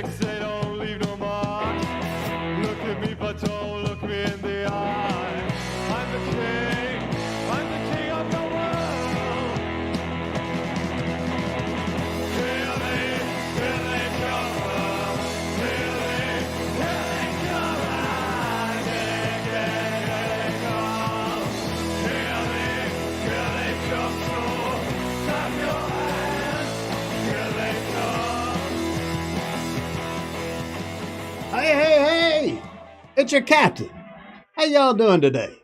tricks, they don't leave no mark. Look at me, but don't look me in the eye. I'm the king of the world. Here they come, here they come, here they come. Here they come, so clap your hands. Here they come. Hey! It's your captain. How y'all doing today?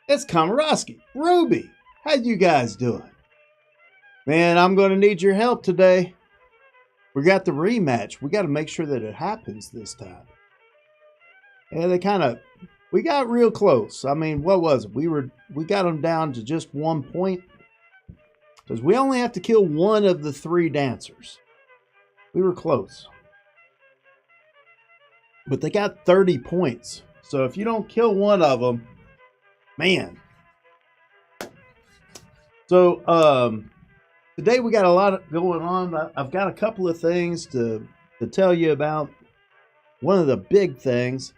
It's Komarowski, Ruby. How you guys doing? Man, I'm going to need your help today. We got the rematch. We got to make sure that it happens this time. And we got real close. I mean, what was it? We got them down to just 1 point. Because we only have to kill one of the 3 dancers. We were close. But they got 30 points. So if you don't kill one of them, man. So today we got a lot going on. I've got a couple of things to tell you about. One of the big things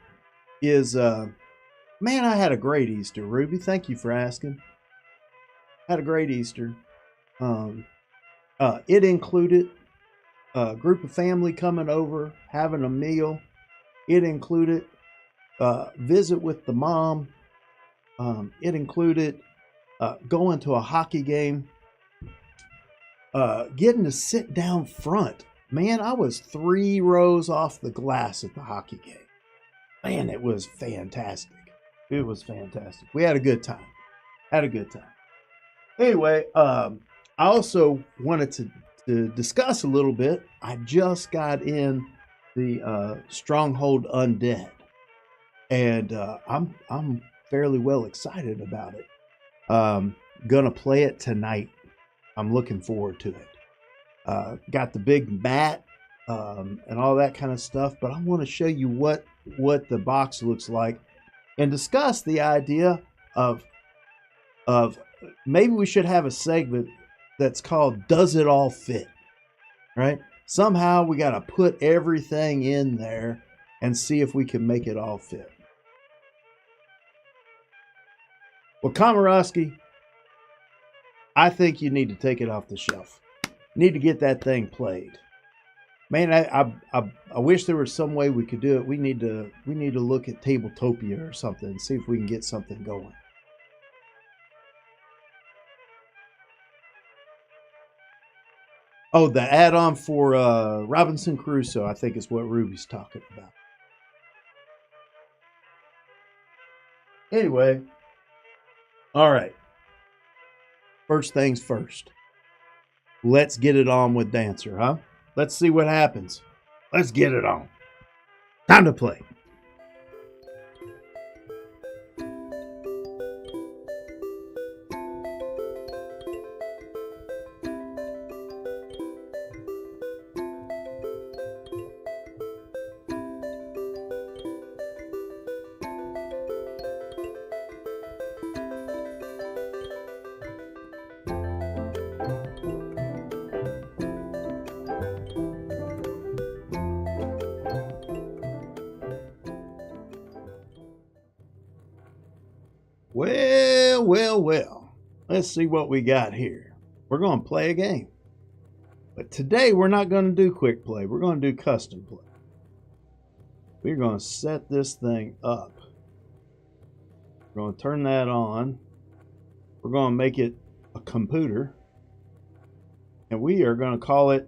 is, man, I had a great Easter, Ruby. Thank you for asking. Had a great Easter. It included a group of family coming over, having a meal. It included visit with the mom. It included going to a hockey game. Getting to sit down front. Man, I was 3 rows off the glass at the hockey game. Man, it was fantastic. It was fantastic. We had a good time. Anyway, I also wanted to discuss a little bit. I just got in the Stronghold Undead, and I'm fairly well excited about it. Gonna play it tonight. I'm looking forward to it. Got the big mat and all that kind of stuff, but I want to show you what the box looks like and discuss the idea of maybe we should have a segment that's called "Does It All Fit?" Right? Somehow we got to put everything in there and see if we can make it all fit. Well, Komarowski, I think you need to take it off the shelf. You need to get that thing played. Man, I wish there was some way we could do it. We need to look at Tabletopia or something and see if we can get something going. Oh, the add-on for Robinson Crusoe, I think is what Ruby's talking about. Anyway, all right. First things first. Let's get it on with Dancer, huh? Let's see what happens. Let's get it on. Time to play. Well. Let's see what we got here. We're going to play a game. But today we're not going to do quick play. We're going to do custom play. We're going to set this thing up. We're going to turn that on. We're going to make it a computer. And we are going to call it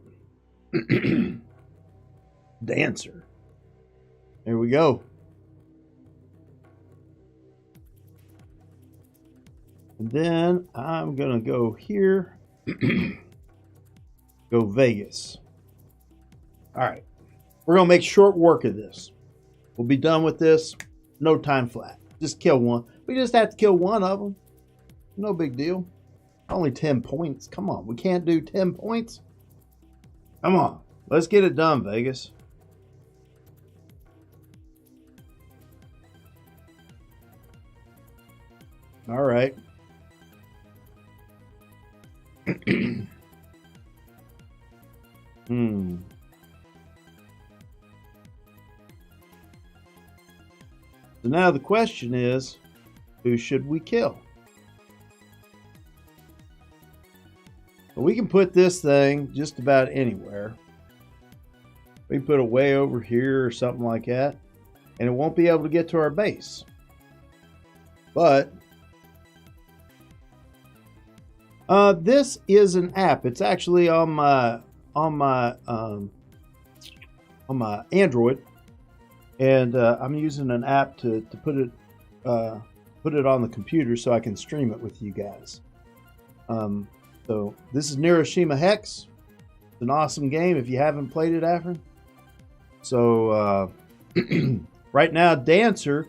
Dancer. There we go. And then I'm going to go here, go Vegas. All right. We're going to make short work of this. We'll be done with this. No time flat. Just kill one. We just have to kill one of them. No big deal. Only 10 points. Come on. We can't do 10 points. Come on. Let's get it done, Vegas. All right. So now the question is, who should we kill? Well, we can put this thing just about anywhere. We can put it way over here or something like that, and it won't be able to get to our base. But this is an app. It's actually on my Android, and I'm using an app to put it on the computer so I can stream it with you guys. So this is Neuroshima Hex. It's an awesome game if you haven't played it, Afrin. So right now, Dancer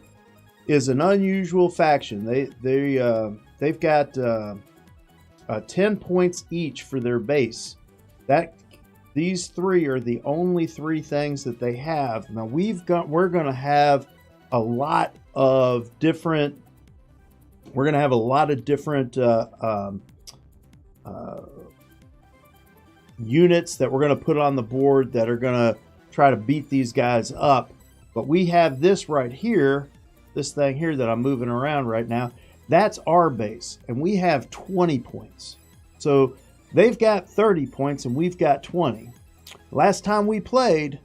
is an unusual faction. They've got 10 points each for their base. These three are the only three things that they have. Now we're going to have a lot of different. We're going to have a lot of different units that we're going to put on the board that are going to try to beat these guys up. But we have this right here, this thing here that I'm moving around right now. That's our base, and we have 20 points. So they've got 30 points, and we've got 20. Last time we played,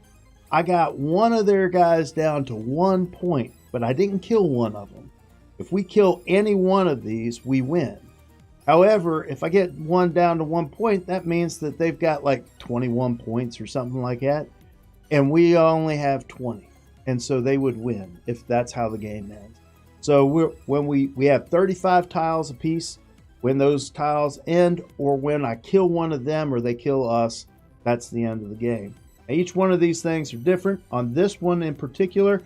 I got one of their guys down to 1 point, but I didn't kill one of them. If we kill any one of these, we win. However, if I get one down to 1 point, that means that they've got like 21 points or something like that, and we only have 20. And so they would win if that's how the game ends. So when we have 35 tiles apiece. When those tiles end, or when I kill one of them or they kill us, that's the end of the game. Now, each one of these things are different. On this one in particular,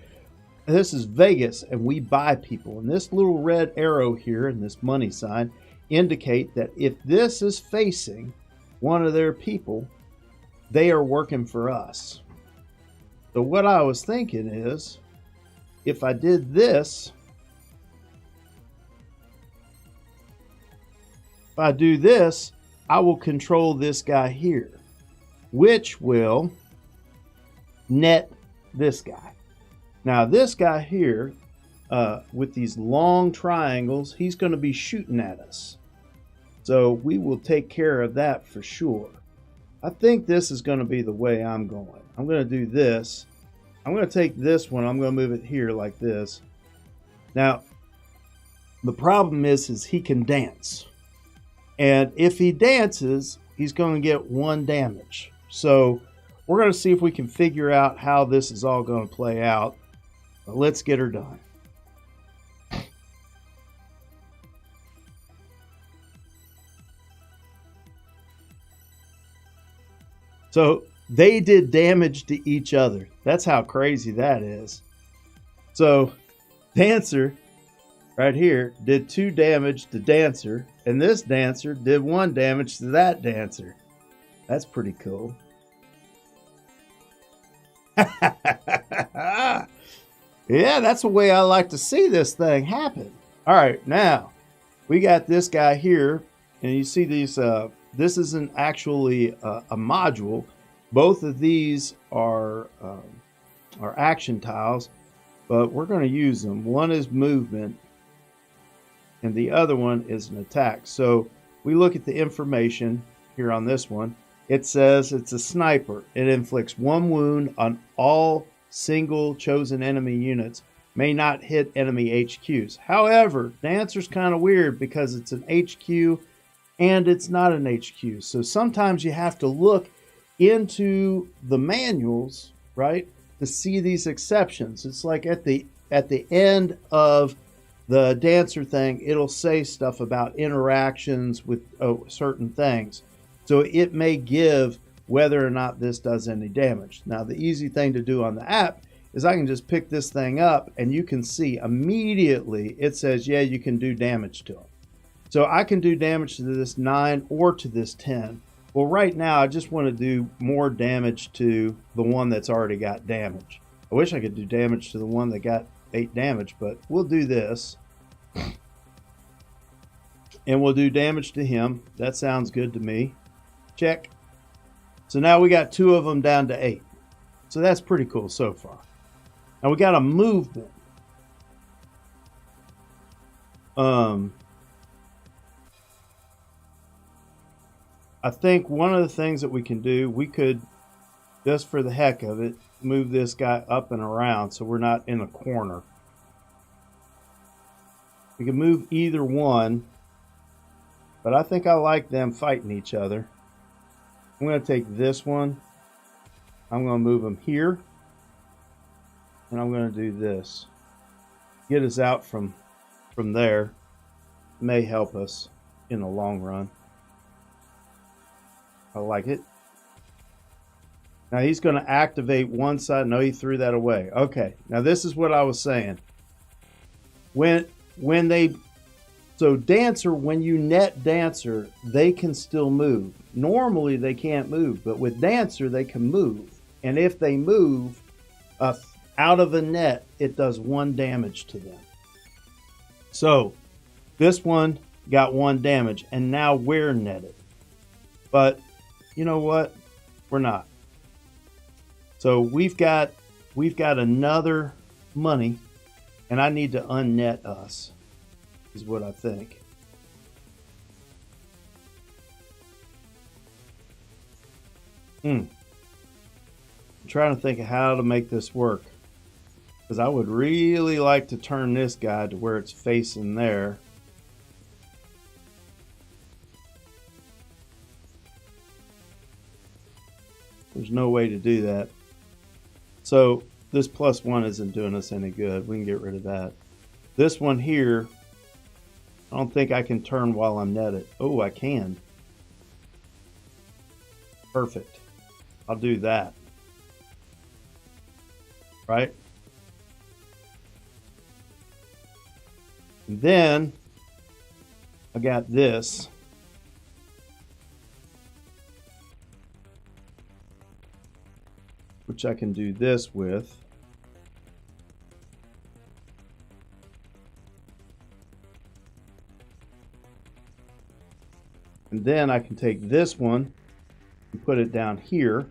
this is Vegas, and we buy people. And this little red arrow here and this money sign indicate that if this is facing one of their people, they are working for us. So what I was thinking is, if I did this, if I do this, I will control this guy here, which will net this guy. Now this guy here, with these long triangles, he's going to be shooting at us. So we will take care of that for sure. I think this is going to be the way I'm going. I'm going to do this. I'm going to take this one. I'm going to move it here like this. Now, the problem is he can dance. And if he dances, he's going to get 1 damage. So we're going to see if we can figure out how this is all going to play out. But let's get her done. So they did damage to each other. That's how crazy that is. So Dancer right here did 2 damage to Dancer, and this Dancer did 1 damage to that Dancer. That's pretty cool. Yeah, that's the way I like to see this thing happen. All right, now we got this guy here, and you see these. This isn't actually a module. Both of these are action tiles, but we're going to use them. One is movement, and the other one is an attack. So we look at the information here on this one. It says it's a sniper. It inflicts 1 wound on all single chosen enemy units. May not hit enemy HQs. However, Dancer's kind of weird because it's an HQ and it's not an HQ. So sometimes you have to look into the manuals, right, to see these exceptions. It's like at the end of the Dancer thing, it'll say stuff about interactions with certain things. So it may give whether or not this does any damage. Now, the easy thing to do on the app is I can just pick this thing up, and you can see immediately it says, yeah, you can do damage to them. So I can do damage to this 9 or to this 10. Well, right now, I just want to do more damage to the one that's already got damage. I wish I could do damage to the one that got 8 damage, but we'll do this. And we'll do damage to him. That sounds good to me. Check. So now we got 2 of them down to 8. So that's pretty cool so far. Now we got a movement. I think one of the things that we can do, we could, just for the heck of it, move this guy up and around so we're not in a corner. We can move either one, but I think I like them fighting each other. I'm going to take this one. I'm going to move him here. And I'm going to do this. Get us out from there. May help us in the long run. I like it. Now he's going to activate one side. No, he threw that away. Okay. Now this is what I was saying. So Dancer, when you net Dancer, they can still move. Normally they can't move, but with Dancer they can move. And if they move out of a net, it does 1 damage to them. So this one got 1 damage, and now we're netted. But you know what? We're not. So we've got another money, and I need to unnet us, is what I think. I'm trying to think of how to make this work, because I would really like to turn this guy to where it's facing there. There's no way to do that. So this +1 isn't doing us any good. We can get rid of that. This one here, I don't think I can turn while I'm netted. Oh, I can. Perfect. I'll do that. Right? And then I got this. Which I can do this with. And then I can take this one and put it down here.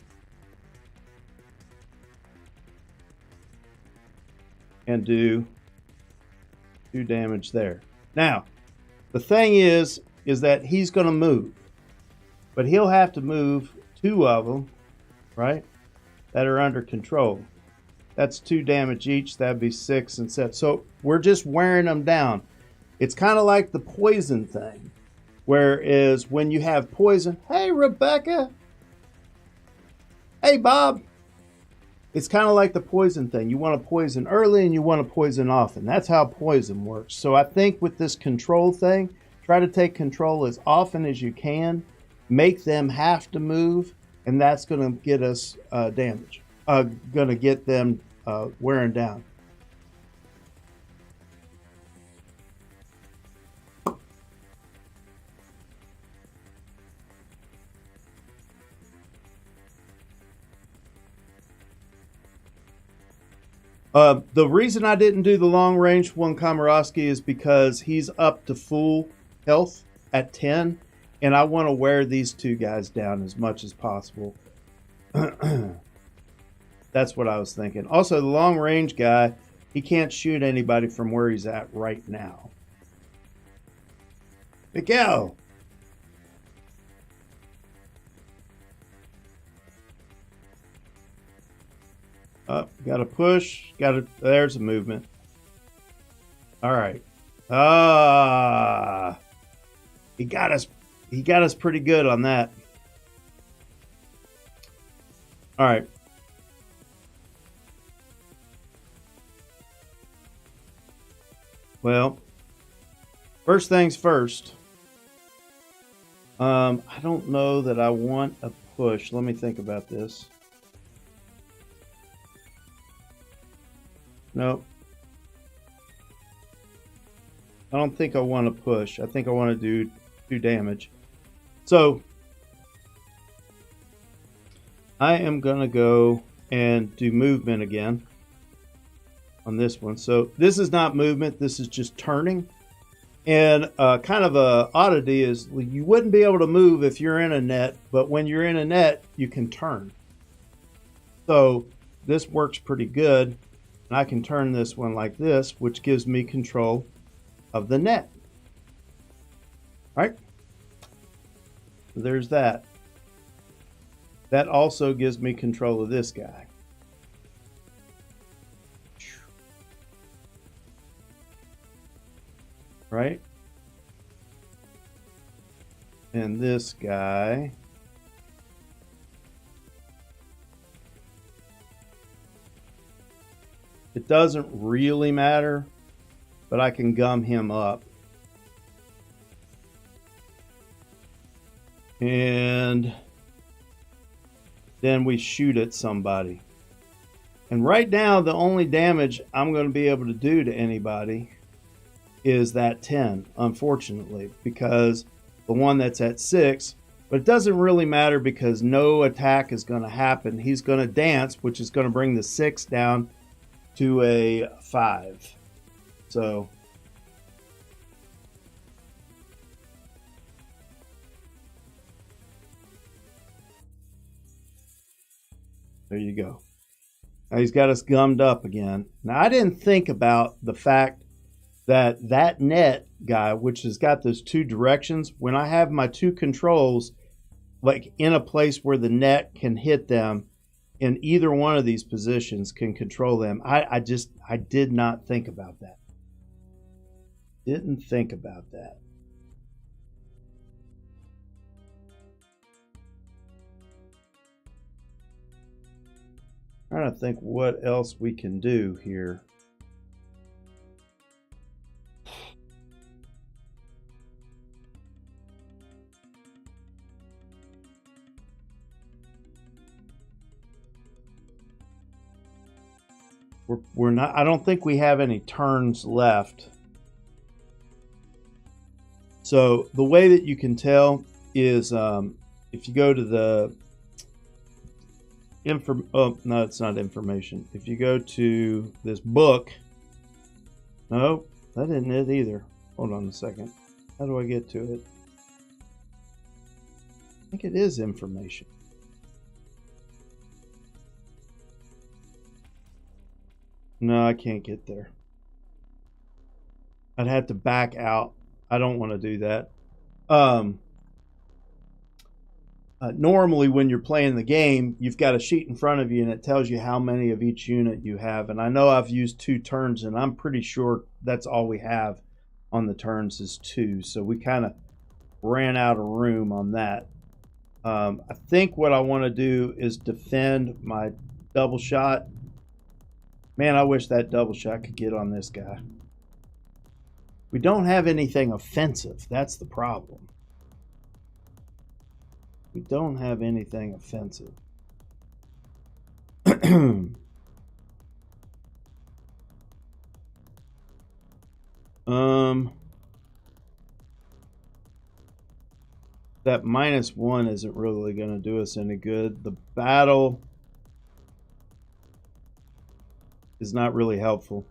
And do 2 damage there. Now, the thing is that he's going to move. But he'll have to move 2 of them, right? That are under control. That's 2 damage each. That'd be 6 and 7. So we're just wearing them down. It's kind of like the poison thing. Whereas when you have poison, hey Rebecca, hey Bob, it's kind of like the poison thing. You want to poison early and you want to poison often. That's how poison works. So I think with this control thing, try to take control as often as you can. Make them have to move. And that's going to get us damage. Going to get them wearing down. The reason I didn't do the long range one Komorowski is because he's up to full health at 10. And I want to wear these 2 guys down as much as possible. That's what I was thinking. Also, the long range guy, he can't shoot anybody from where he's at right now. Miguel! Got to push. There's a movement. All right. He got us. He got us pretty good on that. All right. Well, first things first. I don't know that I want a push. Let me think about this. Nope. I don't think I want to push. I think I want to do damage. So I am going to go and do movement again on this one. So this is not movement. This is just turning. And kind of a oddity is you wouldn't be able to move if you're in a net, but when you're in a net, you can turn. So this works pretty good. And I can turn this one like this, which gives me control of the net. Right? There's that. That also gives me control of this guy. Right? And this guy. It doesn't really matter, but I can gum him up. And then we shoot at somebody. And right now, the only damage I'm going to be able to do to anybody is that 10, unfortunately, because the one that's at 6, but it doesn't really matter because no attack is going to happen. He's going to dance, which is going to bring the 6 down to a 5. So there you go. Now he's got us gummed up again. Now I didn't think about the fact that that net guy, which has got those 2 directions, when I have my 2 controls like in a place where the net can hit them, in either one of these positions can control them. I did not think about that. Didn't think about that. I'm trying to think what else we can do here. We're not. I don't think we have any turns left. So the way that you can tell is if you go to the oh no, it's not information. If you go to this book, no, that isn't it either. Hold on a second. How do I get to it? I think it is information. No, I can't get there. I'd have to back out. I don't want to do that. Normally, when you're playing the game, you've got a sheet in front of you and it tells you how many of each unit you have. And I know I've used 2 turns, and I'm pretty sure that's all we have on the turns is 2. So we kind of ran out of room on that. I think what I want to do is defend my double shot. Man, I wish that double shot could get on this guy. We don't have anything offensive. That's the problem. We don't have anything offensive. That -1 isn't really going to do us any good. The battle is not really helpful.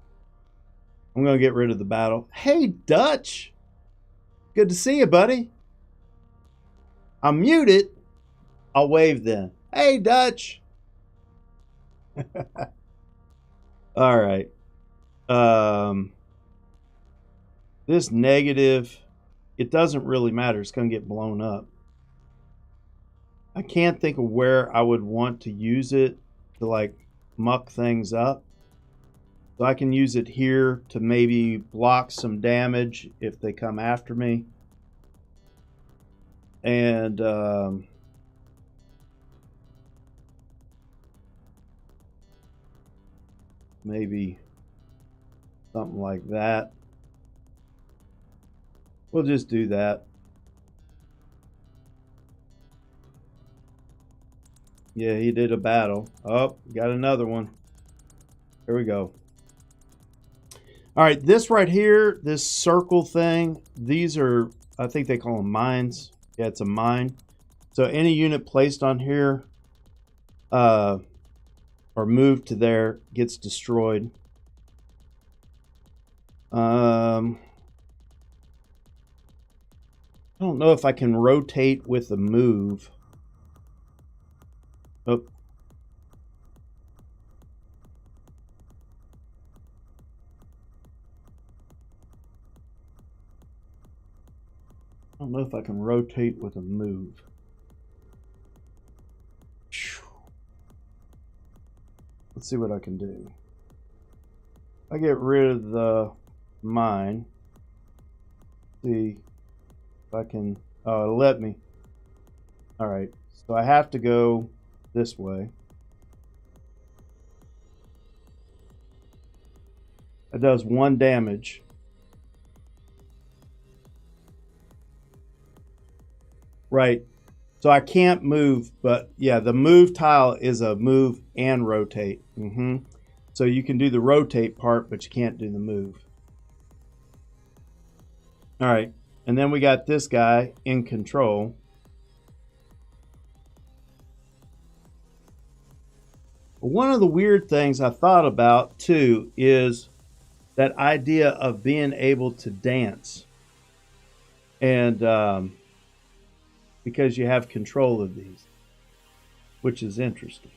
I'm going to get rid of the battle. Hey, Dutch. Good to see you, buddy. I'm muted. I'll wave then. Hey, Dutch. All right. This negative, it doesn't really matter. It's going to get blown up. I can't think of where I would want to use it to like muck things up. So I can use it here to maybe block some damage if they come after me. And maybe something like that. We'll just do that. Yeah, he did a battle. Oh, got another one. Here we go. All right, this right here, this circle thing, these are, I think they call them mines. Yeah, it's a mine. So any unit placed on here or moved to there gets destroyed. I don't know if I can rotate with a move. Oh. I don't know if I can rotate with a move. Let's see what I can do. I get rid of the mine. See if I can. Oh, it'll let me. All right, so I have to go this way. It does 1 damage. Right. So I can't move, but yeah, the move tile is a move and rotate. So you can do the rotate part, but you can't do the move. All right. And then we got this guy in control. One of the weird things I thought about too is that idea of being able to dance. And because you have control of these, which is interesting.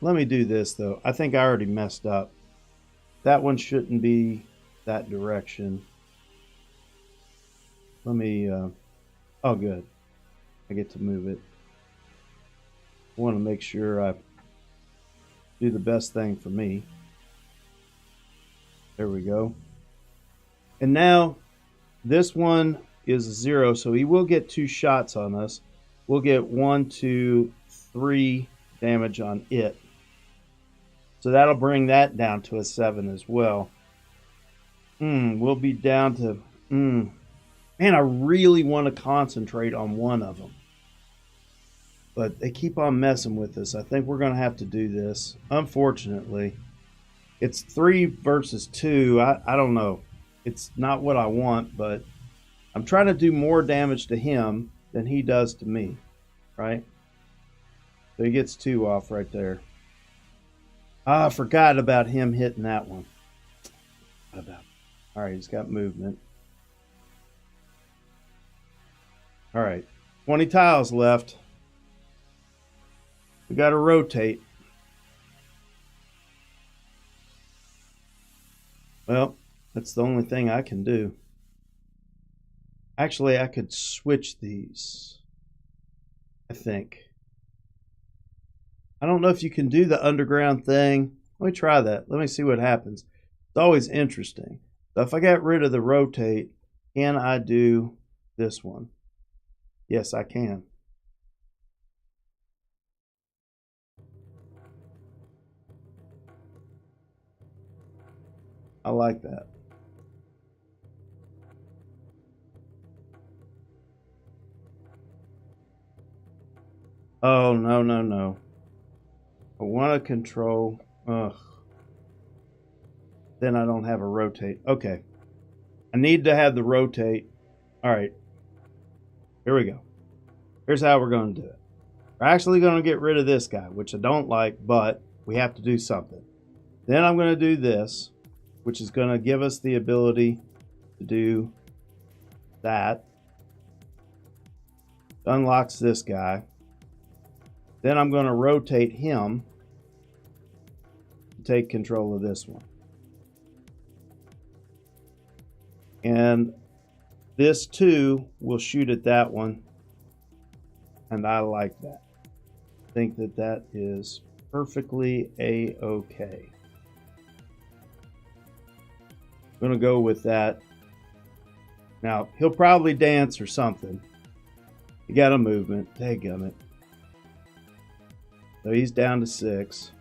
Let me do this though. I think I already messed up. That one shouldn't be that direction. Let me, oh good. I get to move it. I want to make sure I do the best thing for me. There we go. And now this one is 0, so he will get 2 shots on us. We'll get 1, 2, 3 damage on it. So that'll bring that down to a 7 as well. We'll be down to... Man, I really want to concentrate on one of them. But they keep on messing with us. I think we're going to have to do this. Unfortunately. It's 3 versus 2. I don't know. It's not what I want, but I'm trying to do more damage to him than he does to me. Right? So he gets 2 off right there. I forgot about him hitting that one. All right, he's got movement. All right, 20 tiles left. We got to rotate. Well, that's the only thing I can do. Actually, I could switch these, I think. I don't know if you can do the underground thing. Let me try that. Let me see what happens. It's always interesting. So if I get rid of the rotate, can I do this one? Yes, I can. I like that. Oh, no, no, no. I want to control. Ugh. Then I don't have a rotate. Okay. I need to have the rotate. All right. Here we go. Here's how we're going to do it. We're actually going to get rid of this guy, which I don't like, but we have to do something. Then I'm going to do this, which is going to give us the ability to do that. Unlocks this guy. Then I'm going to rotate him to take control of this one. And this too will shoot at that one. And I like that. I think that that is perfectly a-okay. I'm going to go with that. Now, he'll probably dance or something. He got a movement. Dadgummit. So he's down to 6.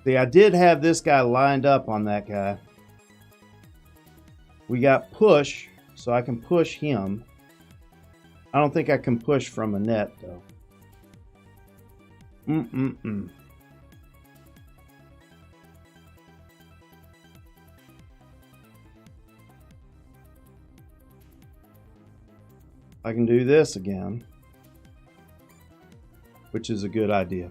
See, I did have this guy lined up on that guy. We got push, so I can push him. I don't think I can push from a net, though. I can do this again, which is a good idea.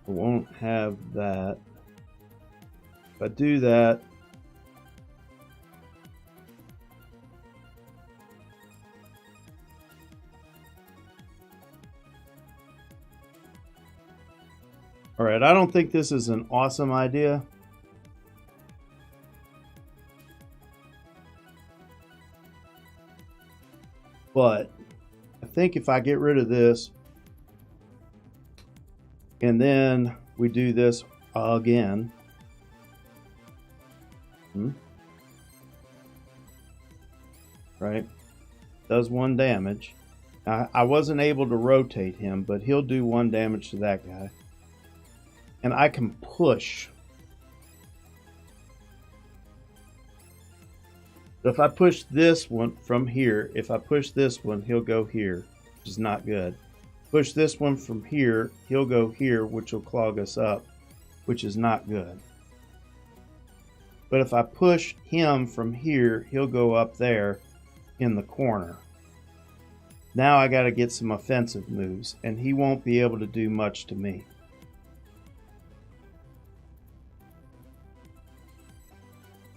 I won't have that. If I do that, Alright, I don't think this is an awesome idea. But I think if I get rid of this, and then we do this again. Right? Does 1 damage. I wasn't able to rotate him, but he'll do 1 damage to that guy. And I can push. So if I push this one from here, if I push this one, he'll go here, which is not good. Push this one from here, he'll go here, which will clog us up, which is not good. But if I push him from here, he'll go up there in the corner. Now I got to get some offensive moves, and he won't be able to do much to me.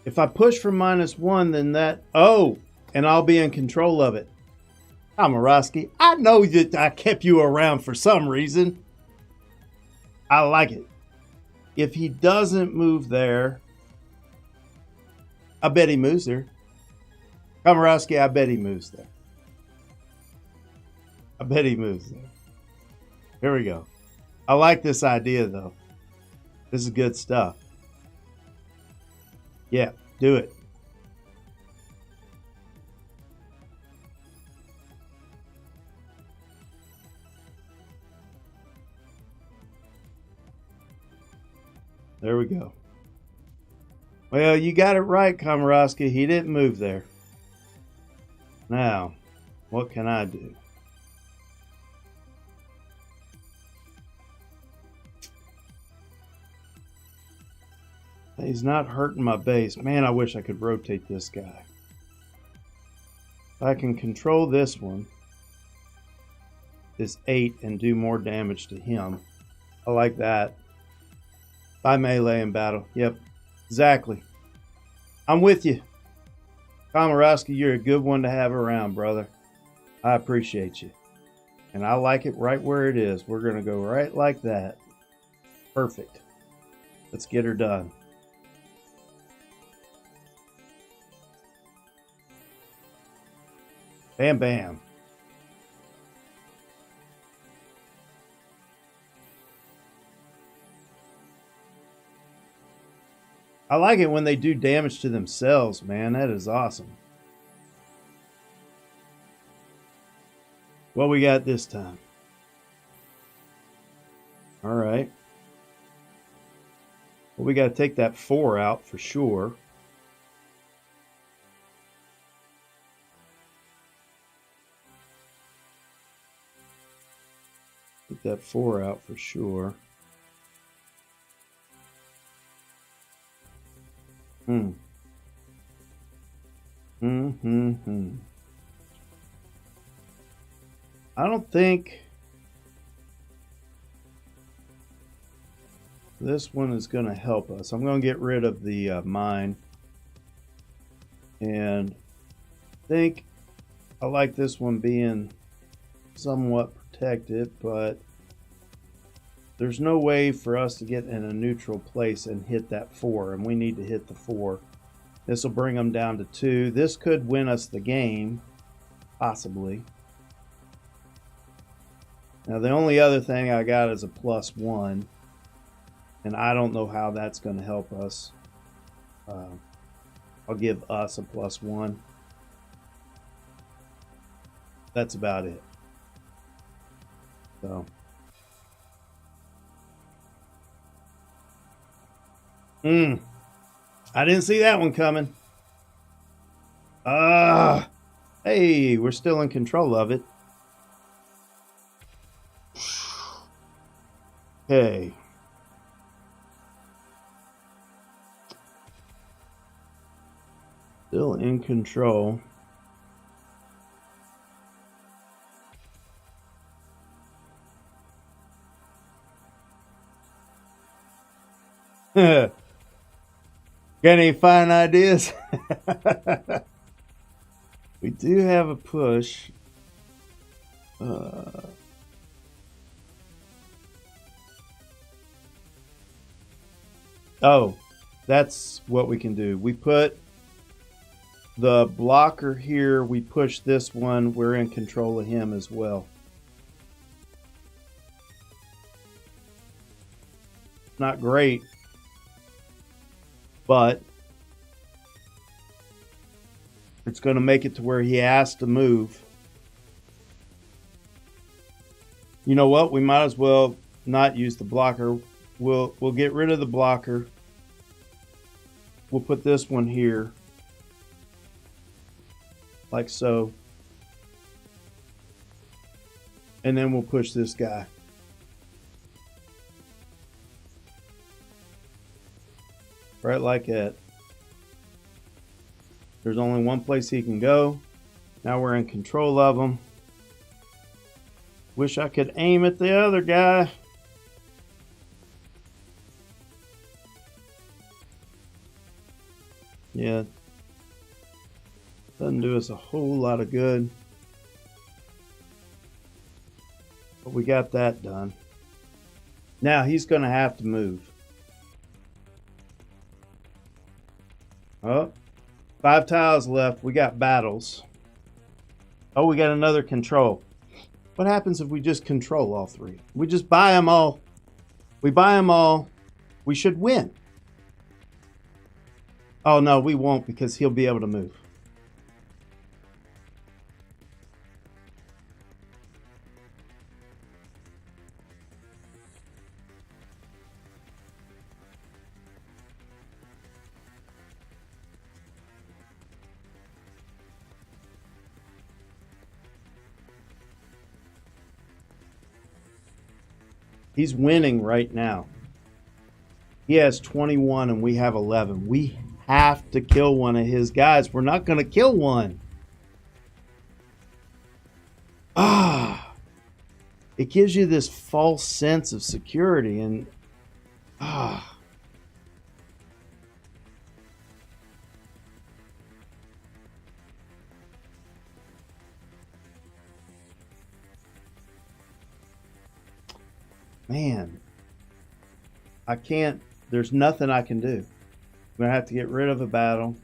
If I push for -1, then that... Oh! And I'll be in control of it. Komorowski, I know that I kept you around for some reason. I like it. If he doesn't move there... I bet he moves there. Komorowski, I bet he moves there. I bet he moves there. Here we go. I like this idea, though. This is good stuff. Yeah, do it. There we go. Well, you got it right, Komorowski. He didn't move there. Now, what can I do? He's not hurting my base. Man, I wish I could rotate this guy. If I can control this one, this 8, and do more damage to him. I like that. By melee in battle. Yep, exactly. I'm with you. Komorowski, you're a good one to have around, brother. I appreciate you. And I like it right where it is. We're going to go right like that. Perfect. Let's get her done. Bam, bam. I like it when they do damage to themselves, man. That is awesome. What we got this time? All right. Well, we got to take that 4 out for sure. Take that 4 out for sure. I don't think this one is going to help us. I'm going to get rid of the mine. And I think I like this one being somewhat protected, but there's no way for us to get in a neutral place and hit that 4, and we need to hit the 4. This will bring them down to 2. This could win us the game, possibly. Now the only other thing I got is a +1, and I don't know how that's going to help us. I'll give us a +1. That's about it. So. I didn't see that one coming. Hey, we're still in control of it. Okay. Still in control. Got any fine ideas? We do have a push. Oh, that's what we can do. We put the blocker here. We push this one. We're in control of him as well. Not great, but it's going to make it to where he has to move. You know what? We might as well not use the blocker. We'll get rid of the blocker. We'll put this one here, like so. And then we'll push this guy. Right like that. There's only one place he can go. Now we're in control of him. Wish I could aim at the other guy. Yeah. Doesn't do us a whole lot of good. But we got that done. Now he's going to have to move. Oh, 5 tiles left. We got battles. Oh, we got another control. What happens if we just control all 3? We just buy them all. We buy them all. We should win. Oh, no, we won't because he'll be able to move. He's winning right now. He has 21 and we have 11. We have to kill one of his guys. We're not going to kill one. It gives you this false sense of security and man, I can't, there's nothing I can do. I'm going to have to get rid of a battle.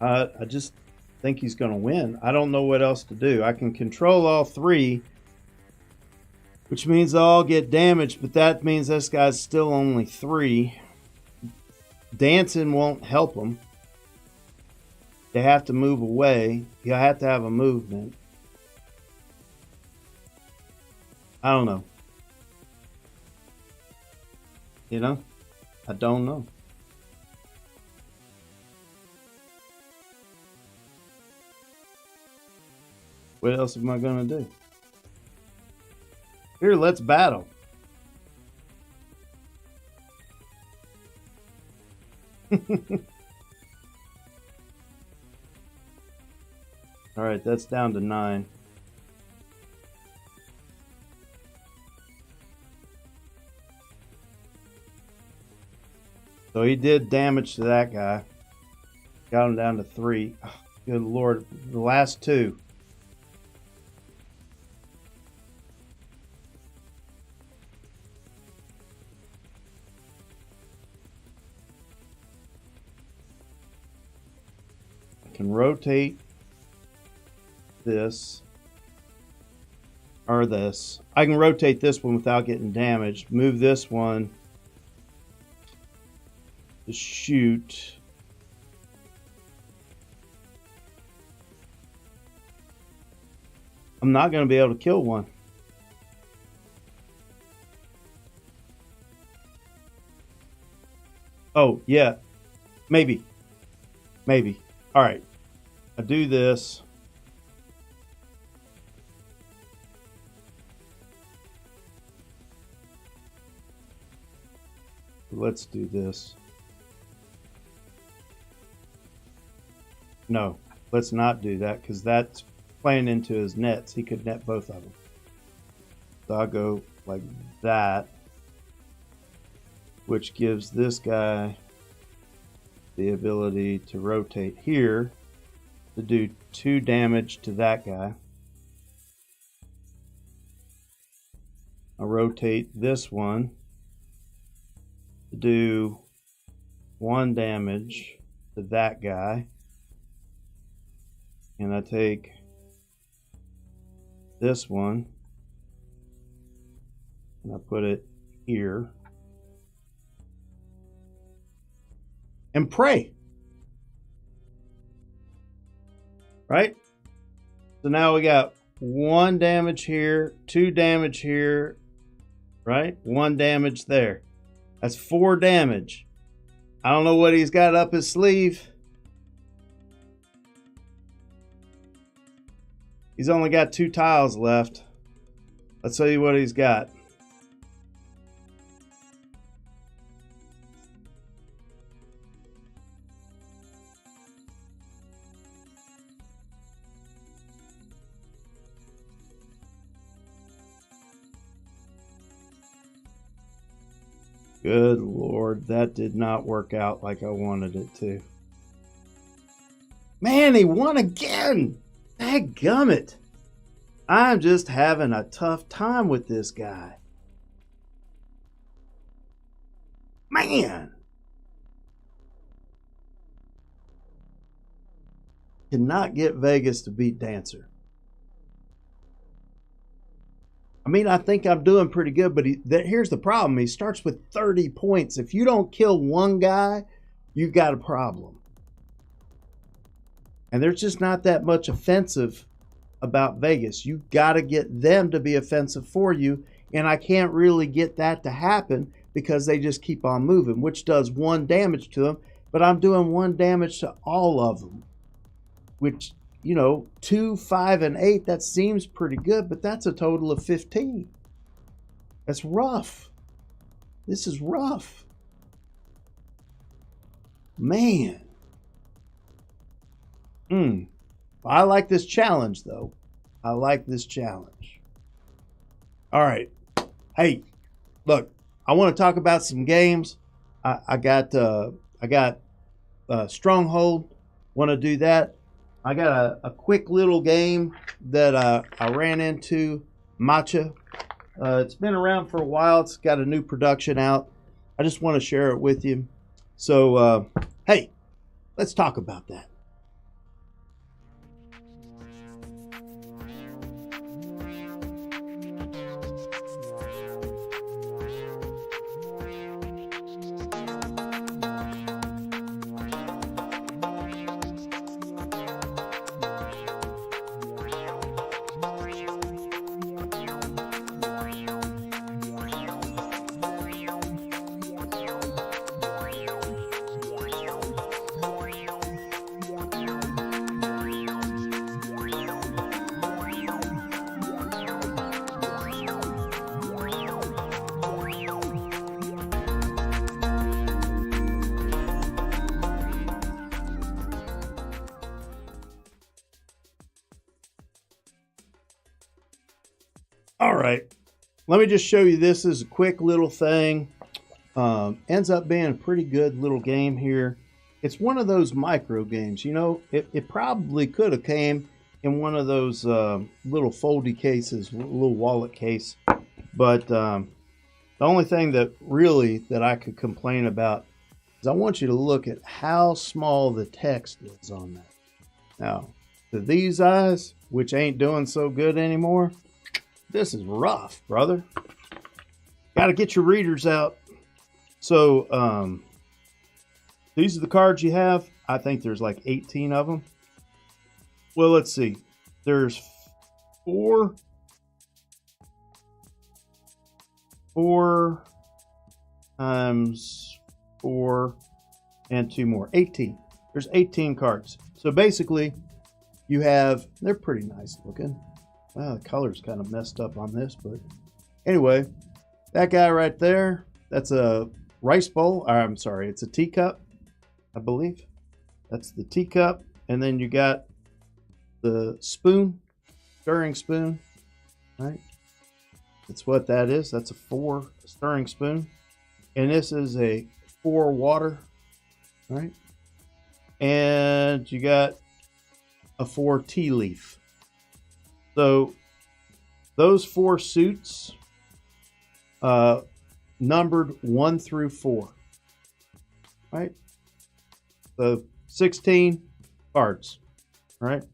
I just think he's going to win. I don't know what else to do. I can control all 3, which means they'll all get damaged, but that means this guy's still only 3. Dancing won't help them. They have to move away. You have to have a movement. I don't know. You know? I don't know. What else am I going to do? Here, let's battle. All right, that's down to 9. So he did damage to that guy. Got him down to 3. Oh, good Lord, the last 2. Can rotate this or this. I can rotate this one without getting damaged. Move this one to shoot. I'm not going to be able to kill one. Oh, yeah. Maybe. Maybe. All right. I do this. Let's do this. No, let's not do that because that's playing into his nets. He could net both of them. So I'll go like that, which gives this guy the ability to rotate here to do 2 damage to that guy. I'll rotate this one to do 1 damage to that guy. And I take this one and I put it here. And pray. Right? So now we got 1 damage here, 2 damage here, right? 1 damage there. That's 4 damage. I don't know what he's got up his sleeve. He's only got 2 tiles left. Let's tell you what he's got. Good Lord, that did not work out like I wanted it to. Man, he won again! Dadgummit! I'm just having a tough time with this guy. Man! Cannot get Vegas to beat Dancer. I mean, I think I'm doing pretty good, but here's the problem. He starts with 30 points. If you don't kill one guy, you've got a problem. And there's just not that much offensive about Vegas. You've got to get them to be offensive for you, and I can't really get that to happen because they just keep on moving, which does 1 damage to them, but I'm doing 1 damage to all of them, which... 2, 5, and 8, that seems pretty good, but that's a total of 15. That's rough. This is rough. Man. I like this challenge, though. I like this challenge. All right. Hey, look, I want to talk about some games. I got Stronghold. Want to do that. I got a quick little game that I ran into, Matcha. It's been around for a while. It's got a new production out. I just want to share it with you. So, hey, let's talk about that. All right, let me just show you this as a quick little thing. Ends up being a pretty good little game here. It's one of those micro games. It probably could have came in one of those little foldy cases, little wallet case. But the only thing that I could complain about is I want you to look at how small the text is on that. Now, to these eyes, which ain't doing so good anymore, this is rough, brother. Got to get your readers out. So, these are the cards you have. I think there's like 18 of them. Well, let's see. There's 4 times 4 and 2 more. 18. There's 18 cards. So basically, they're pretty nice looking. Wow, the color's kind of messed up on this, but anyway, that guy right there, that's a rice bowl. I'm sorry, it's a teacup, I believe. That's the teacup, and then you got the spoon stirring spoon, right? That's what that is. That's a 4 stirring spoon. And this is a 4 water, right? And you got a 4 tea leaf. So those 4 suits numbered 1 through 4, right? So 16 cards, right?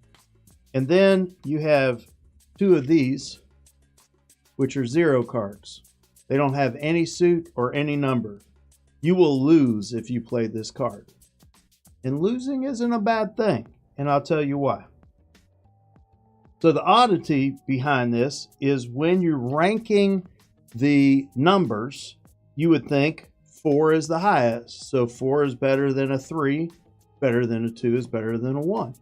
And then you have 2 of these, which are 0 cards. They don't have any suit or any number. You will lose if you play this card. And losing isn't a bad thing, and I'll tell you why. So the oddity behind this is when you're ranking the numbers, you would think 4 is the highest. So 4 is better than a 3, better than a 2 is better than a 1.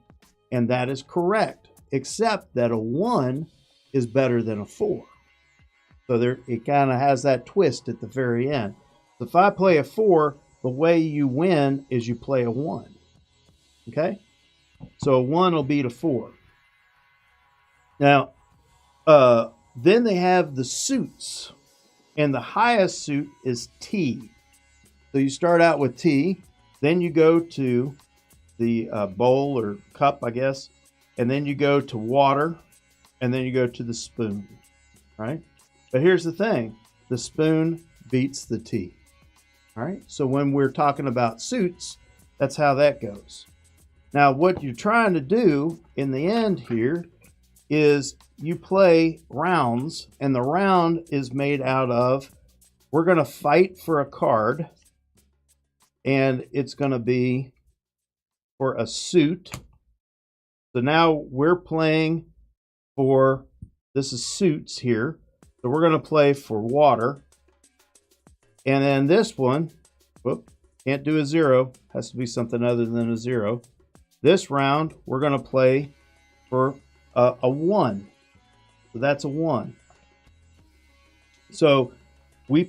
And that is correct, except that a 1 is better than a 4. So there, it kind of has that twist at the very end. So if I play a 4, the way you win is you play a 1. Okay? So a 1 will beat a 4. Now, then they have the suits. And the highest suit is T. So you start out with T, then you go to the bowl or cup, I guess, and then you go to water, and then you go to the spoon, right? But here's the thing, the spoon beats the T, all right? So when we're talking about suits, that's how that goes. Now, what you're trying to do in the end here is you play rounds, and the round is made out of, we're going to fight for a card, and it's going to be for a suit. So now we're playing for, this is suits here, so we're going to play for water. And then this one, whoop, can't do a 0, has to be something other than a 0. This round, we're going to play for a 1. So that's a 1. So we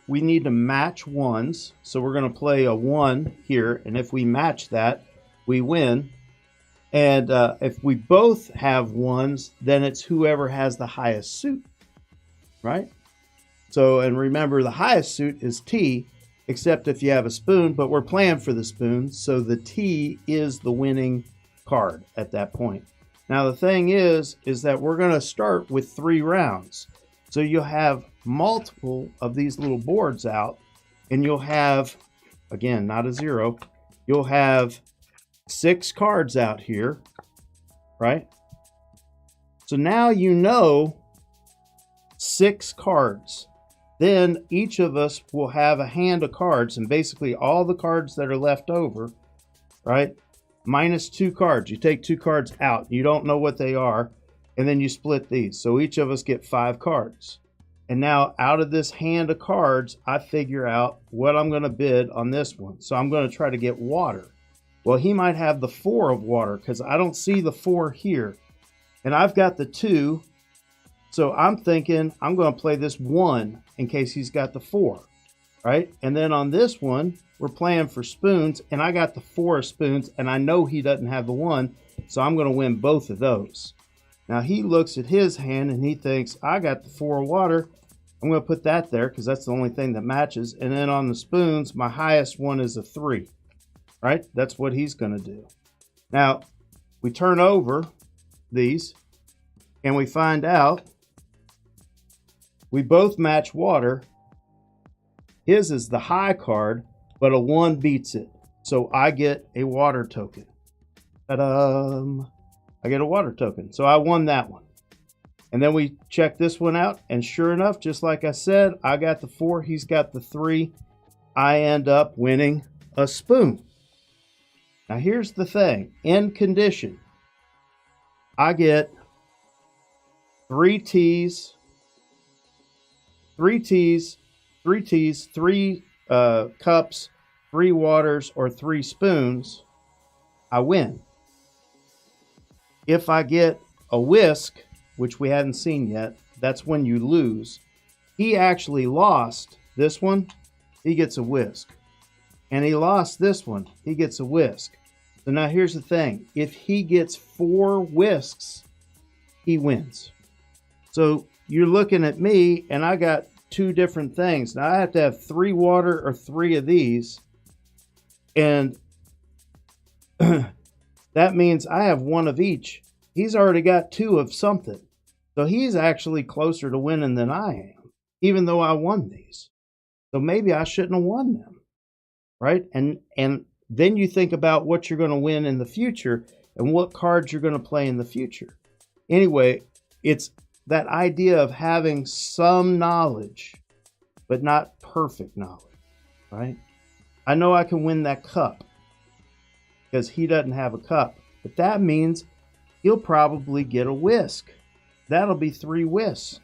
need to match 1s. So we're going to play a 1 here. And if we match that, we win. And if we both have 1s, then it's whoever has the highest suit, right? So, and remember, the highest suit is T, except if you have a spoon, but we're playing for the spoon. So the T is the winning card at that point. Now, the thing is that we're going to start with 3 rounds. So you'll have multiple of these little boards out, and you'll have, again, not a 0, you'll have 6 cards out here, right? So now you know 6 cards. Then each of us will have a hand of cards, and basically all the cards that are left over, right? Minus 2 cards. You take 2 cards out. You don't know what they are. And then you split these. So each of us get 5 cards. And now out of this hand of cards, I figure out what I'm going to bid on this one. So I'm going to try to get water. Well, he might have the 4 of water because I don't see the 4 here. And I've got the 2. So I'm thinking I'm going to play this 1 in case he's got the 4. Right? And then on this one, we're playing for spoons, and I got the 4 of spoons, and I know he doesn't have the 1, so I'm going to win both of those. Now, he looks at his hand, and he thinks, I got the 4 of water. I'm going to put that there, because that's the only thing that matches. And then on the spoons, my highest one is a 3. Right? That's what he's going to do. Now, we turn over these, and we find out we both match water. His is the high card, but a 1 beats it. So I get a water token. Ta-da! I get a water token. So I won that one. And then we check this one out. And sure enough, just like I said, I got the 4. He's got the 3. I end up winning a spoon. Now here's the thing. In condition, I get 3 teas, 3 teas, 3 teas, 3 cups, 3 waters, or 3 spoons, I win. If I get a whisk, which we hadn't seen yet, that's when you lose. He actually lost this one, he gets a whisk. And he lost this one, he gets a whisk. So now here's the thing. If he gets 4 whisks, he wins. So you're looking at me, and I got 2 different things. Now I have to have 3 water or 3 of these, and that means I have 1 of each. He's already got 2 of something. So he's actually closer to winning than I am, even though I won these. So maybe I shouldn't have won them, right? And then you think about what you're going to win in the future and what cards you're going to play in the future. Anyway, it's that idea of having some knowledge, but not perfect knowledge, right? I know I can win that cup because he doesn't have a cup, but that means he'll probably get a whisk. That'll be 3 whisks.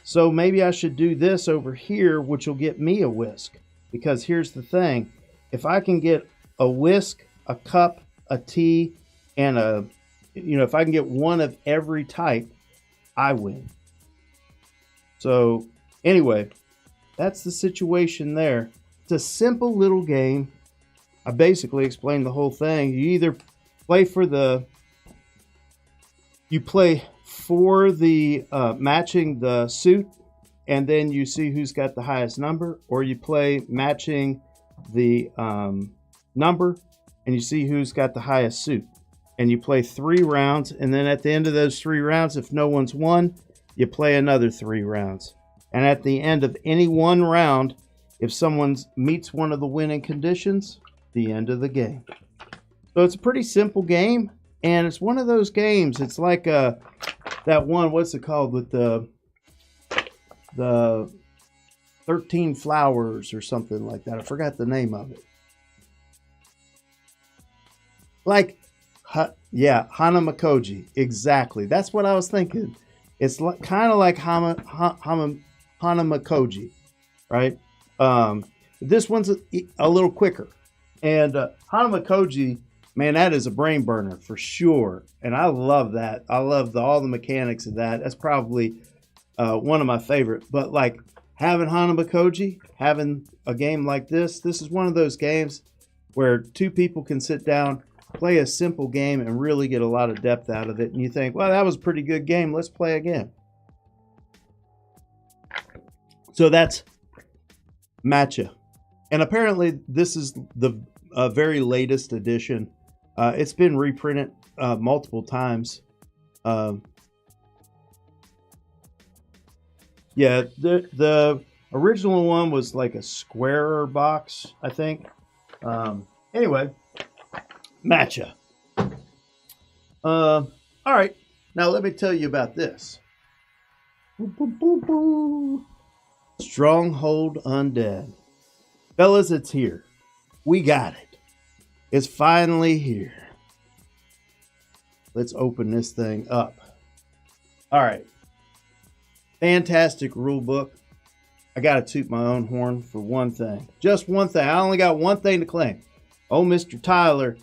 So maybe I should do this over here, which will get me a whisk. Because here's the thing. If I can get a whisk, a cup, a tea, and if I can get 1 of every type, I win. So anyway, that's the situation there. It's a simple little game. I basically explained the whole thing. You either play for the matching the suit, and then you see who's got the highest number, or you play matching the number, and you see who's got the highest suit. And you play 3 rounds, and then at the end of those 3 rounds, if no one's won, you play another 3 rounds. And at the end of any one round, if someone meets one of the winning conditions, the end of the game. So it's a pretty simple game, and it's one of those games. It's like that one, what's it called, with the 13 flowers or something like that. I forgot the name of it. Like, yeah, Hanamakoji. Exactly. That's what I was thinking. It's kind of like Hanamakoji, right? This one's a little quicker. And Hanamakoji, man, that is a brain burner for sure. And I love that. I love all the mechanics of that. That's probably one of my favorite. But like having Hanamakoji, having a game like this is one of those games where 2 people can sit down, play a simple game, and really get a lot of depth out of it. And you think, well, that was a pretty good game. Let's play again. So that's Matcha. And apparently this is the very latest edition. It's been reprinted multiple times. Yeah, the original one was like a squarer box, I think. Anyway, Matcha. All right, now let me tell you about this. Stronghold Undead. Fellas, it's here. We got it. It's finally here. Let's open this thing up. All right. Fantastic rule book. I got to toot my own horn for one thing. Just one thing. I only got one thing to claim. Oh, Mr. Tyler,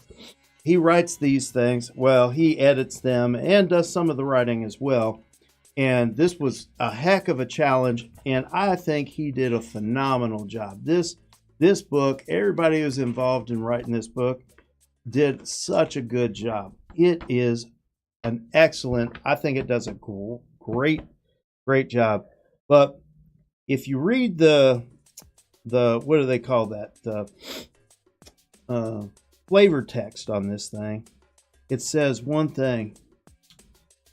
he writes these things. Well, he edits them and does some of the writing as well. And this was a heck of a challenge. And I think he did a phenomenal job. This book, everybody who was involved in writing this book did such a good job. It is an excellent, I think it does a great job. But if you read the what do they call that? The flavor text on this thing, it says one thing,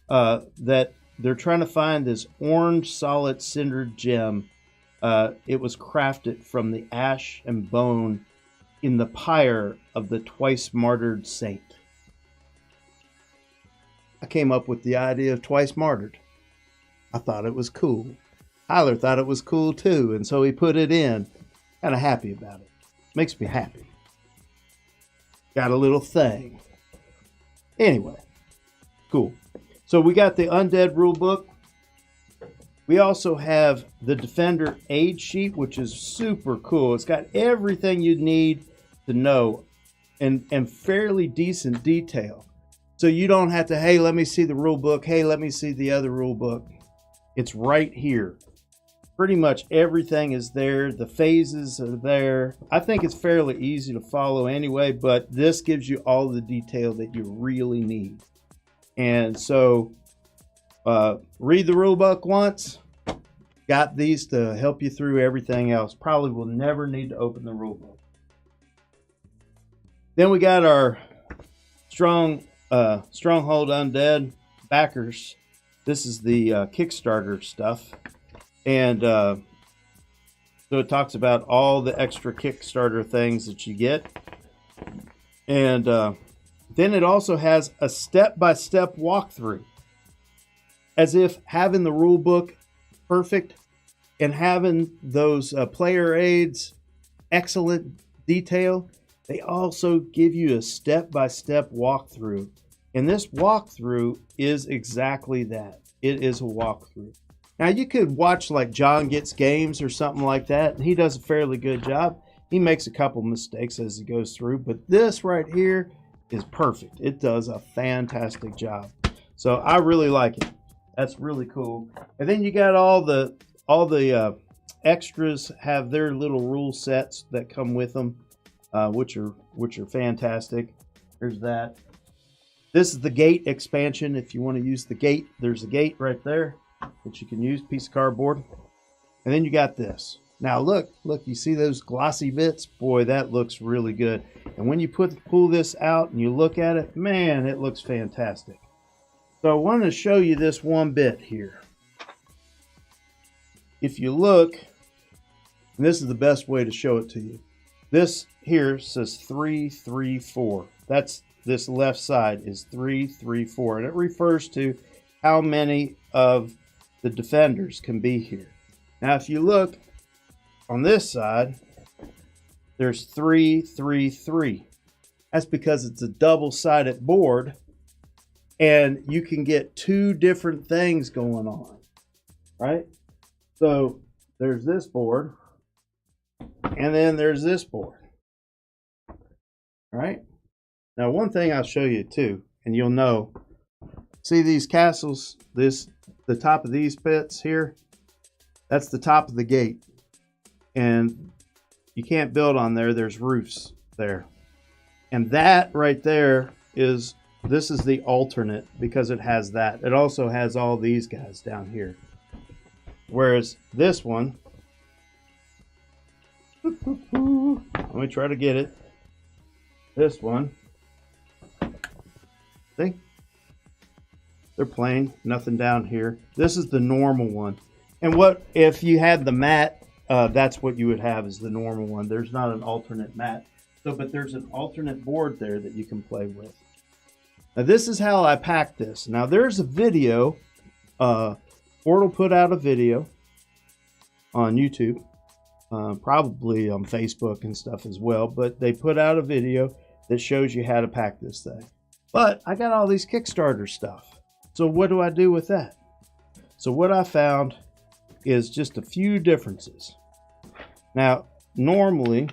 that they're trying to find this orange solid cindered gem. It was crafted from the ash and bone in the pyre of the twice martyred saint. I came up with the idea of twice martyred. I thought it was cool. Tyler thought it was cool too, and so he put it in. Kind of happy about it. Makes me happy. Got a little thing. Anyway, cool. So we got the Undead rulebook. We also have the Defender aid sheet, which is super cool. It's got everything you need to know and fairly decent detail. So you don't have to, hey, let me see the rule book. Hey, let me see the other rule book. It's right here. Pretty much everything is there. The phases are there. I think it's fairly easy to follow anyway, but this gives you all the detail that you really need. And so Read the rule book once. Got these to help you through everything else. Probably will never need to open the rule book. Then we got our Stronghold Undead backers. This is the Kickstarter stuff. And so it talks about all the extra Kickstarter things that you get. And then it also has a step-by-step walkthrough. As if having the rule book perfect and having those player aids, excellent detail, they also give you a step-by-step walkthrough. And this walkthrough is exactly that. It is a walkthrough. Now you could watch like John Gets Games or something like that, and he does a fairly good job. He makes a couple mistakes as he goes through, but this right here is perfect. It does a fantastic job. So I really like it. That's really cool. And then you got all the extras have their little rule sets that come with them, which are fantastic. There's that. This is the gate expansion. If you want to use the gate, there's a gate right there that you can use, piece of cardboard. And then you got this. Now look, you see those glossy bits? Boy, that looks really good. And when you pull this out and you look at it, man, it looks fantastic. So I wanted to show you this one bit here. If you look, and this is the best way to show it to you. This here says 334. That's this left side is 334, and it refers to how many of the defenders can be here. Now, if you look on this side, there's 333. That's because it's a double-sided board. And you can get two different things going on, right? So there's this board, and then there's this board, right? Now, one thing I'll show you too, and you'll know, see these castles, the top of these bits here, that's the top of the gate. And you can't build on there, there's roofs there. And that right there is, this is the alternate because it has that. It also has all these guys down here. Whereas this one, let me try to get it. This one, see? They're plain, nothing down here. This is the normal one. And what if you had the mat, that's what you would have is the normal one. There's not an alternate mat. So, but there's an alternate board there that you can play with. Now this is how I packed this. Now there's a video, Portal put out a video on YouTube, probably on Facebook and stuff as well, but they put out a video that shows you how to pack this thing. But I got all these Kickstarter stuff. So what do I do with that? So what I found is just a few differences. Now, normally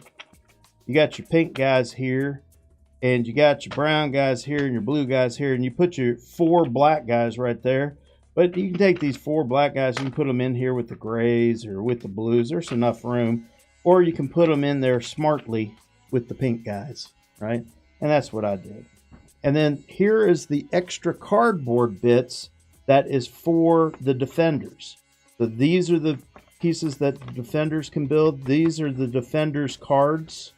you got your pink guys here, and you got your brown guys here and your blue guys here, and you put your 4 black guys right there. But you can take these 4 black guys, you can put them in here with the grays or with the blues. There's enough room. Or you can put them in there smartly with the pink guys, right? And that's what I did. And then here is the extra cardboard bits that is for the defenders. So these are the pieces that the defenders can build. These are the defenders' cards.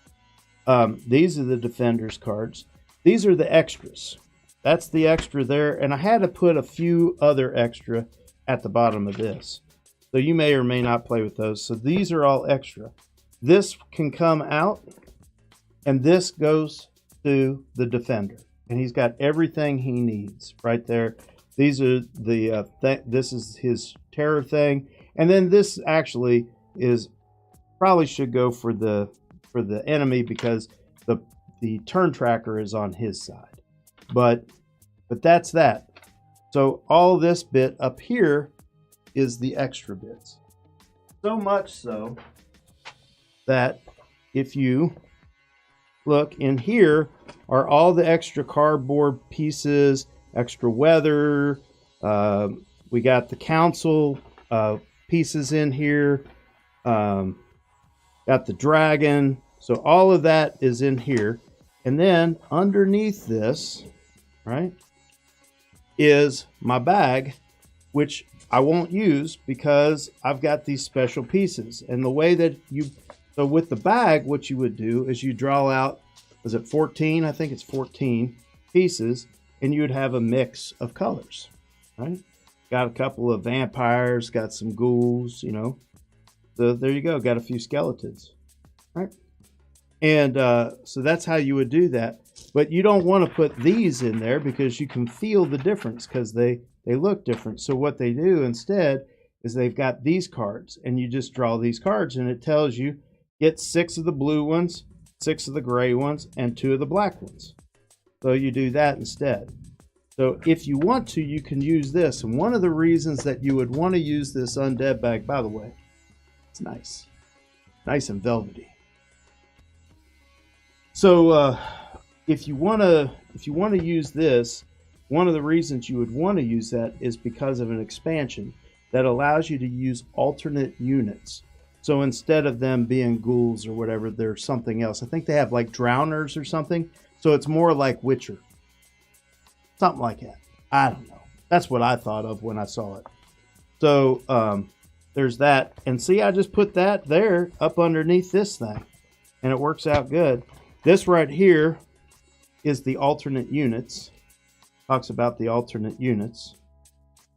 These are the defenders cards. These are the extras. That's the extra there. And I had to put a few other extra at the bottom of this. So you may or may not play with those. So these are all extra. This can come out, and this goes to the defender. And he's got everything he needs right there. These are the, this is his terror thing. And then this actually is, probably should go for the enemy because the turn tracker is on his side. But that's that. So all this bit up here is the extra bits. So much so that if you look in here are all the extra cardboard pieces, extra weather. We got the council pieces in here. Got the dragon. So all of that is in here. And then underneath this, right, is my bag which I won't use because I've got these special pieces. And the way that so with the bag, what you would do is you draw out, is it 14? I think it's 14 pieces, and you would have a mix of colors, right? Got a couple of vampires, got some ghouls, you know. So there you go, got a few skeletons, right? And so that's how you would do that. But you don't want to put these in there because you can feel the difference because they look different. So what they do instead is they've got these cards, and you just draw these cards, and it tells you get 6 of the blue ones, 6 of the gray ones, and 2 of the black ones. So you do that instead. So if you want to, you can use this. And one of the reasons that you would want to use this undead bag, by the way, it's nice. Nice and velvety. So if you want to use this, one of the reasons you would want to use that is because of an expansion that allows you to use alternate units. So instead of them being ghouls or whatever, they're something else. I think they have like drowners or something. So it's more like Witcher. Something like that. I don't know. That's what I thought of when I saw it. So there's that. And see, I just put that there up underneath this thing. And it works out good. This right here is the alternate units. Talks about the alternate units.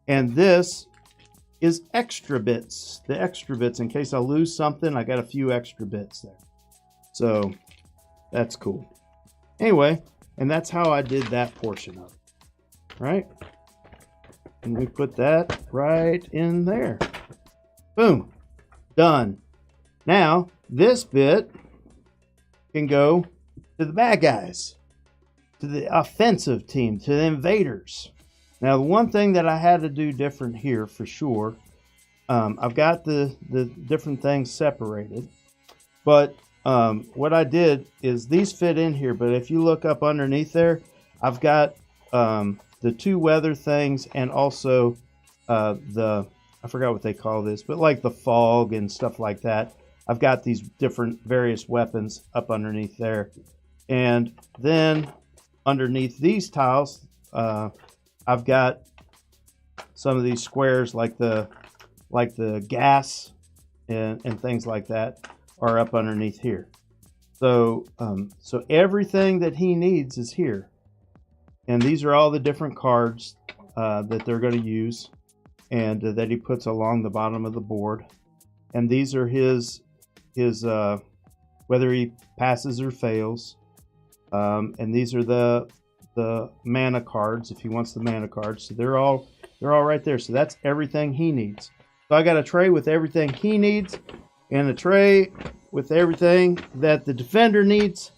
And this is extra bits. The extra bits. In case I lose something, I got a few extra bits there. So that's cool. Anyway, and that's how I did that portion of it. Right? And we put that right in there. Boom. Done. Now, this bit can go to the bad guys, to the offensive team, to the invaders. Now, the one thing that I had to do different here for sure, I've got the different things separated, but what I did is these fit in here, but if you look up underneath there, I've got the 2 weather things and also I forgot what they call this, but like the fog and stuff like that. I've got these different various weapons up underneath there. And then underneath these tiles, I've got some of these squares like the gas and things like that are up underneath here. So so everything that he needs is here. And these are all the different cards that they're going to use and that he puts along the bottom of the board. And these are his whether he passes or fails. And these are the mana cards if he wants the mana cards. So they're all right there. So that's everything he needs. So I got a tray with everything he needs and a tray with everything that the defender needs,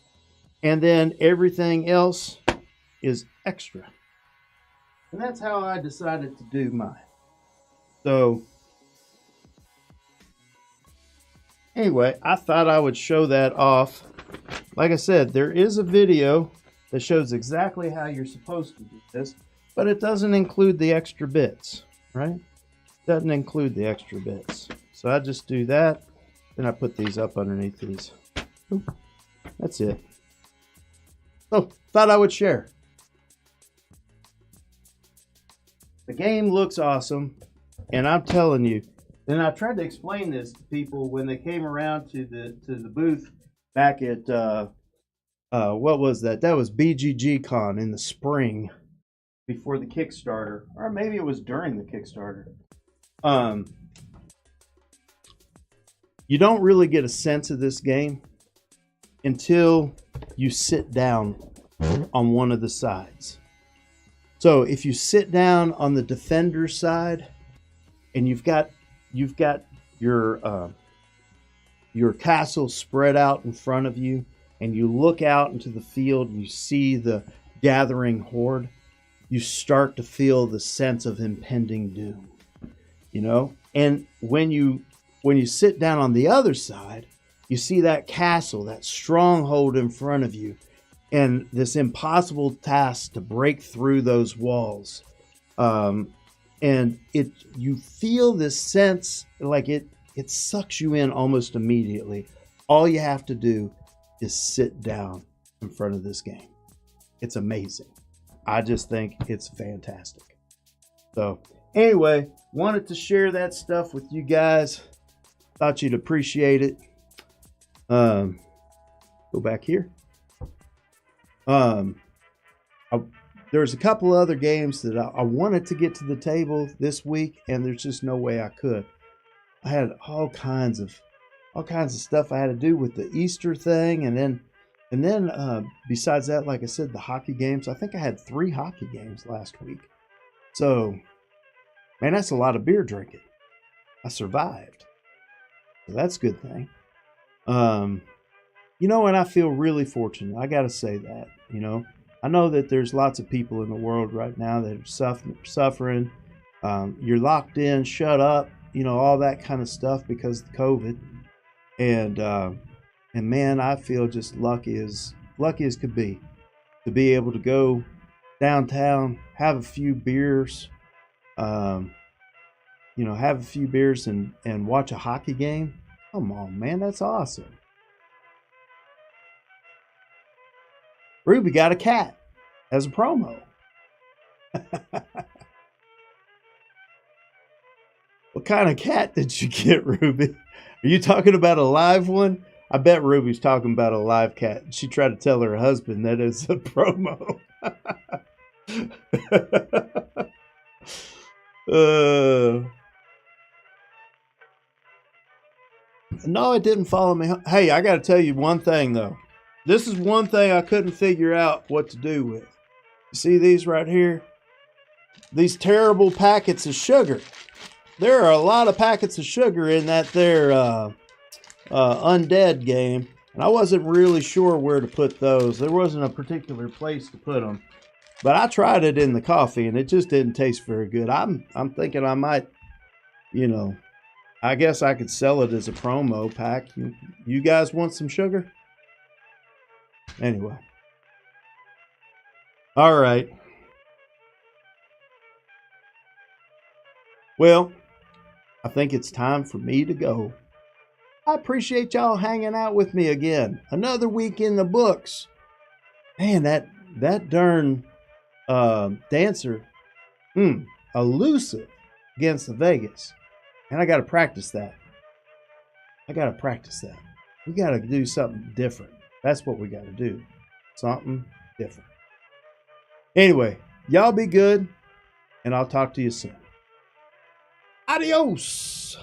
and then everything else is extra. And that's how I decided to do mine. So anyway, I thought I would show that off. Like I said, there is a video that shows exactly how you're supposed to do this, but it doesn't include the extra bits, right? Doesn't include the extra bits. So I just do that, then I put these up underneath these. Ooh, that's it. So, thought I would share. The game looks awesome, and I'm telling you, and I tried to explain this to people when they came around to the booth back at what was that? That was BGG Con in the spring before the Kickstarter, or maybe it was during the Kickstarter. You don't really get a sense of this game until you sit down on one of the sides. So if you sit down on the defender side and you've got your castle spread out in front of you, and you look out into the field and you see the gathering horde, you start to feel the sense of impending doom, you know? And when you sit down on the other side, you see that castle, that stronghold in front of you, and this impossible task to break through those walls. And you feel this sense like it sucks you in almost immediately. All you have to do is sit down in front of this game. It's amazing. I just think it's fantastic. So Anyway, wanted to share that stuff with you guys. Thought you'd appreciate it. Go back here. There's a couple other games that I wanted to get to the table this week, and there's just no way I could. I had all kinds of stuff I had to do with the Easter thing, and then besides that, like I said, the hockey games. I think I had 3 hockey games last week. So, man, that's a lot of beer drinking. I survived. So that's a good thing. You know, and I feel really fortunate. I got to say that, you know. I know that there's lots of people in the world right now that are suffering. You're locked in, shut up, you know, all that kind of stuff because of COVID. And man, I feel just lucky as could be to be able to go downtown, have a few beers, have a few beers and watch a hockey game. Come on, man, that's awesome. Ruby got a cat as a promo. What kind of cat did you get, Ruby? Are you talking about a live one? I bet Ruby's talking about a live cat. She tried to tell her husband that it's a promo. No, it didn't follow me. Hey, I got to tell you one thing, though. This is one thing I couldn't figure out what to do with. You see these right here? These terrible packets of sugar. There are a lot of packets of sugar in that there Undead game. And I wasn't really sure where to put those. There wasn't a particular place to put them. But I tried it in the coffee and it just didn't taste very good. I'm thinking I might, I guess I could sell it as a promo pack. You guys want some sugar? Anyway. All right. Well, I think it's time for me to go. I appreciate y'all hanging out with me again. Another week in the books. Man, that darn dancer, elusive against the Vegas. And I got to practice that. We got to do something different. That's what we got to do. Something different. Anyway, y'all be good, and I'll talk to you soon. Adios.